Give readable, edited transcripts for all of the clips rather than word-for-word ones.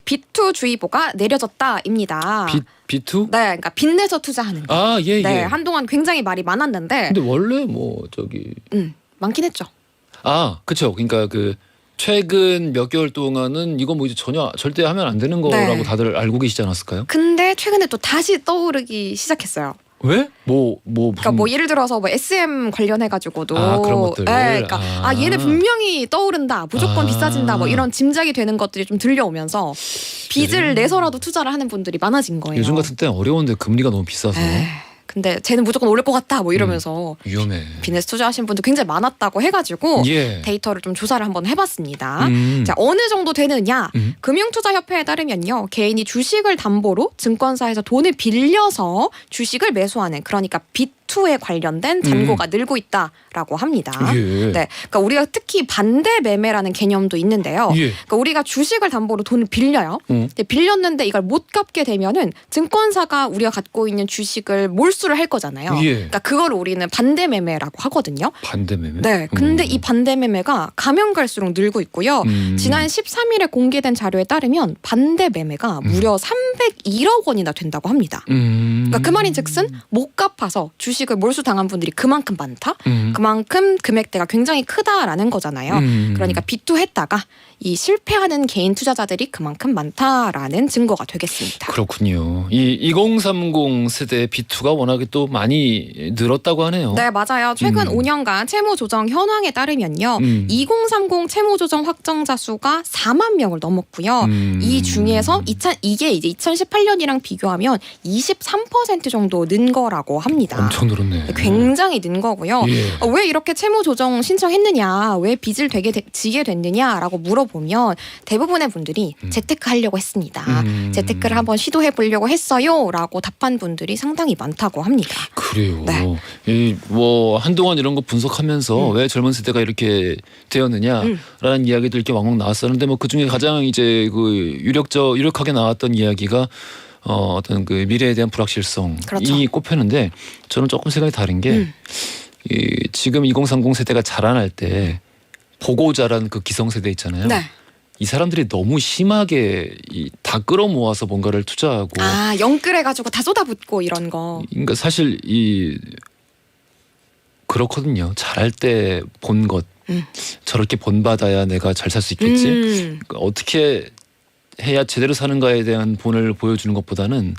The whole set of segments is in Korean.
비투주의보가 내려졌다입니다. 비투? 네, 그러니까 빚내서 투자하는 거. 아, 예, 예. 네, 한동안 굉장히 말이 많았는데. 근데 원래 뭐 저기 많긴 했죠. 아, 그렇죠. 그러니까 그 최근 몇 개월 동안은 이거 뭐 이제 전혀 절대 하면 안 되는 거라고 네. 다들 알고 계시지 않았을까요? 근데 최근에 또 다시 떠오르기 시작했어요. 왜? 그러니까 뭐 예를 들어서 뭐 SM 관련해가지고도 그런 것들. 네, 그러니까 얘네 분명히 떠오른다, 무조건 비싸진다, 뭐 이런 짐작이 되는 것들이 좀 들려오면서 빚을 내서라도 투자를 하는 분들이 많아진 거예요. 요즘 같은 때 어려운데 금리가 너무 비싸서. 근데 쟤는 무조건 오를 것 같다, 뭐 이러면서 위험해. 빚내서 투자하신 분도 굉장히 많았다고 해가지고 예. 데이터를 좀 조사를 한번 해봤습니다. 음. 자, 어느 정도 되느냐? 금융투자협회에 따르면요, 개인이 주식을 담보로 증권사에서 돈을 빌려서 주식을 매수하는, 그러니까 비투에 관련된 잔고가 늘고 있다라고 합니다. 예. 네, 그러니까 우리가 특히 반대 매매라는 개념도 있는데요. 예. 그러니까 우리가 주식을 담보로 돈을 빌려요. 근데 빌렸는데 이걸 못 갚게 되면은 증권사가 우리가 갖고 있는 주식을 몰수를 할 거잖아요. 예. 그러니까 그걸 우리는 반대 매매라고 하거든요. 반대 매매? 네, 근데 이 반대 매매가 가면 갈수록 늘고 있고요. 지난 13일에 공개된 자료에 따르면 반대 매매가 무려 301억 원이나 된다고 합니다. 그러니까 그 말인즉슨 못 갚아서 주식을 몰수당한 분들이 그만큼 많다. 그만큼 금액대가 굉장히 크다라는 거잖아요. 그러니까 비투했다가 이 실패하는 개인 투자자들이 그만큼 많다라는 증거가 되겠습니다. 그렇군요. 이 2030 세대의 비투가 워낙에 또 많이 늘었다고 하네요. 네, 맞아요. 최근 5년간 채무 조정 현황에 따르면요, 2030 채무 조정 확정자 수가 4만 명을 넘었고요. 이 중에서 이게 이제 2018년이랑 비교하면 23% 정도 는 거라고 합니다. 엄청 늘었네. 굉장히 는 거고요. 예. 왜 이렇게 채무 조정 신청했느냐, 왜 빚을 지게 됐느냐라고 물어보면 대부분의 분들이 재테크 하려고 했습니다. 재테크를 한번 시도해 보려고 했어요라고 답한 분들이 상당히 많다고 합니다. 그래요. 네. 이 뭐 한동안 이런 거 분석하면서 왜 젊은 세대가 이렇게 되었느냐라는 이야기들 이렇게 왕왕 나왔었는데 뭐 그 중에 가장 이제 그 유력하게 나왔던 이야기가 어떤 그 미래에 대한 불확실성이 그렇죠. 꼽혔는데 저는 조금 생각이 다른 게 지금 2030 세대가 자라날 때 보고 자란 그 기성세대 있잖아요. 네. 이 사람들이 너무 심하게 다 끌어모아서 뭔가를 투자하고 영끌해가지고 다 쏟아붓고 이런 거. 그러니까 사실 그렇거든요. 잘할 때 본 것 저렇게 본받아야 내가 잘 살 수 있겠지. 그러니까 어떻게 해야 제대로 사는가에 대한 본을 보여주는 것보다는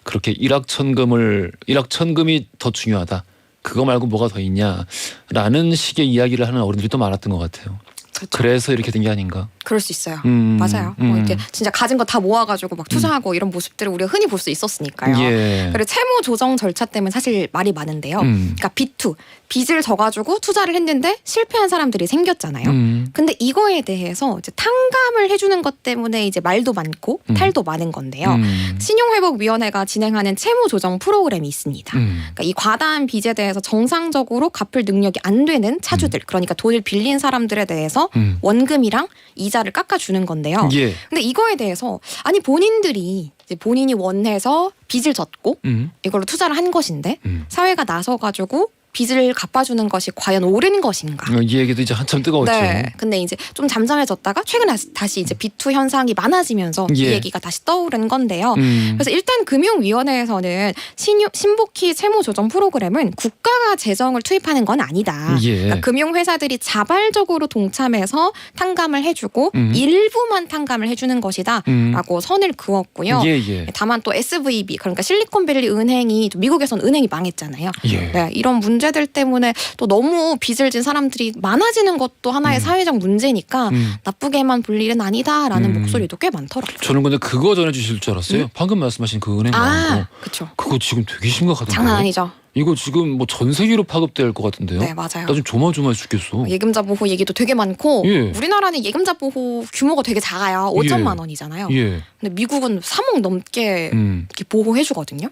그렇게 일확천금이 더 중요하다. 그거 말고 뭐가 더 있냐라는 식의 이야기를 하는 어른들이 또 많았던 것 같아요. 그렇죠. 그래서 이렇게 된 게 아닌가. 그럴 수 있어요. 맞아요. 뭐 이렇게 진짜 가진 거 다 모아가지고 막 투자하고 이런 모습들을 우리가 흔히 볼 수 있었으니까요. 예. 그리고 채무 조정 절차 때문에 사실 말이 많은데요. 그러니까 비투, 빚을 져가지고 투자를 했는데 실패한 사람들이 생겼잖아요. 근데 이거에 대해서 이제 탕감을 해주는 것 때문에 이제 말도 많고 탈도 많은 건데요. 신용회복위원회가 진행하는 채무 조정 프로그램이 있습니다. 그러니까 이 과다한 빚에 대해서 정상적으로 갚을 능력이 안 되는 차주들, 그러니까 돈을 빌린 사람들에 대해서 원금이랑 이자를 깎아주는 건데요. 예. 근데 이거에 대해서 본인들이 이제 본인이 원해서 빚을 졌고 이걸로 투자를 한 것인데 사회가 나서가지고 빚을 갚아주는 것이 과연 옳은 것인가? 이 얘기도 이제 한참 뜨거웠죠. 네. 근데 이제 좀 잠잠해졌다가 최근에 다시 이제 비투 현상이 많아지면서 이 예. 얘기가 다시 떠오른 건데요. 그래서 일단 금융위원회에서는 신복희 채무 조정 프로그램은 국가가 재정을 투입하는 건 아니다. 예. 그러니까 금융회사들이 자발적으로 동참해서 탕감을 해주고 일부만 탕감을 해주는 것이다라고 선을 그었고요. 예. 다만 또 SVB, 그러니까 실리콘밸리 은행이 미국에서는 은행이 망했잖아요. 예. 네, 이런 문제들 때문에 또 너무 빚을 진 사람들이 많아지는 것도 하나의 사회적 문제니까 나쁘게만 볼 일은 아니다라는 목소리도 꽤 많더라고요. 저는 근데 그거 전해주실 줄 알았어요. 방금 말씀하신 그 은행 망한 거. 그렇죠. 그거 지금 되게 심각하던데. 장난 아니죠. 이거 지금 뭐 전 세계로 파급될 것 같은데요. 네, 맞아요. 나 지금 조마조마해 죽겠어. 예금자 보호 얘기도 되게 많고 예. 우리나라는 예금자 보호 규모가 되게 작아요. 5천만 원이잖아요. 예. 근데 미국은 3억 넘게 이렇게 보호해 주거든요.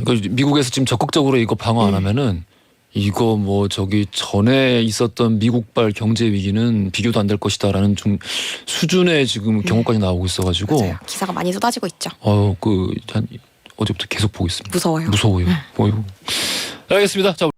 그러니까 미국에서 지금 적극적으로 이거 방어 안 하면은 이거 뭐 저기 전에 있었던 미국발 경제 위기는 비교도 안 될 것이다라는 좀 수준의 지금 경고까지 나오고 있어가지고. 맞아요. 기사가 많이 쏟아지고 있죠. 한 어제부터 계속 보고 있습니다. 무서워요. 무서워요. 알겠습니다. 자.